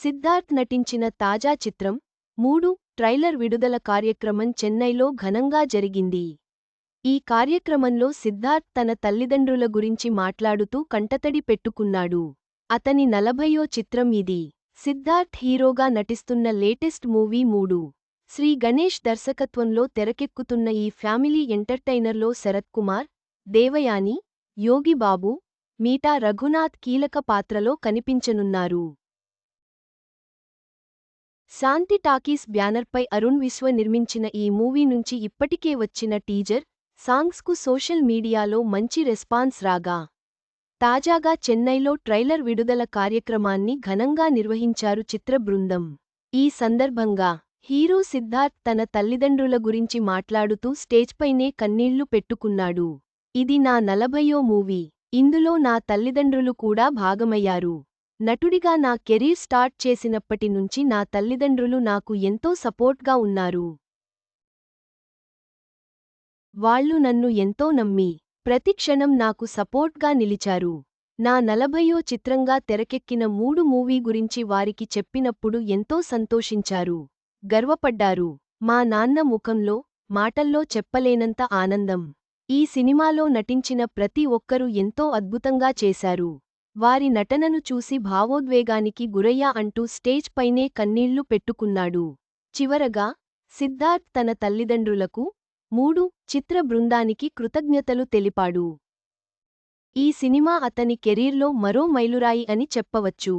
సిద్ధార్థ్ నటించిన తాజా చిత్రం 3 ట్రైలర్ విడుదల కార్యక్రమం చెన్నైలో ఘనంగా జరిగింది. ఈ కార్యక్రమంలో సిద్ధార్థ్ తన తల్లిదండ్రుల గురించి మాట్లాడుతూ కంటతడి పెట్టుకున్నాడు. అతని 40వ చిత్రం ఇది. సిద్ధార్థ్ హీరోగా నటిస్తున్న లేటెస్ట్ మూవీ 3. శ్రీ గణేష్ దర్శకత్వంలో తెరకెక్కుతున్న ఈ ఫ్యామిలీ ఎంటర్టైనర్లో శరత్ కుమార్, దేవయాని, యోగి బాబు, మీటా రఘునాథ్ కీలక పాత్రలో కనిపించనున్నారు. శాంతి టాకీస్ బ్యానర్పై అరుణ్ విశ్వ నిర్మించిన ఈ మూవీ నుంచి ఇప్పటికే వచ్చిన టీజర్, సాంగ్స్కు సోషల్ మీడియాలో మంచి రెస్పాన్స్ రాగా, తాజాగా చెన్నైలో ట్రైలర్ విడుదల కార్యక్రమాన్ని ఘనంగా నిర్వహించారు చిత్ర బృందం. ఈ సందర్భంగా హీరో సిద్ధార్థ్ తన తల్లిదండ్రుల గురించి మాట్లాడుతూ స్టేజ్పైనే కన్నీళ్లు పెట్టుకున్నాడు. ఇది నా 40వ మూవీ. ఇందులో నా తల్లిదండ్రులు కూడా భాగమయ్యారు. నటుడిగా నా కెరీర్ స్టార్ట్ చేసినప్పటి నుంచి నా తల్లిదండ్రులు నాకు ఎంతో సపోర్ట్గా ఉన్నారు. వాళ్ళు నన్ను ఎంతో నమ్మి, ప్రతి క్షణం నాకు సపోర్ట్గా నిలిచారు. నా 40వ చిత్రంగా తెరకెక్కిన 3 మూవీ గురించి వారికి చెప్పినప్పుడు ఎంతో సంతోషించారు, గర్వపడ్డారు. మా నాన్న ముఖంలో, మాటల్లో చెప్పలేనంత ఆనందం. ఈ సినిమాలో నటించిన ప్రతి ఒక్కరూ ఎంతో అద్భుతంగా చేశారు. వారి నటనను చూసి భావోద్వేగానికి గురయ్యా అంటూ స్టేజ్ పైనే కన్నీళ్లు పెట్టుకున్నాడు. చివరగా సిద్ధార్థ్ తన తల్లిదండ్రులకు, 3 చిత్ర బృందానికి కృతజ్ఞతలు తెలిపాడు. ఈ సినిమా అతని కెరీర్లో మరో మైలురాయి అని చెప్పవచ్చు.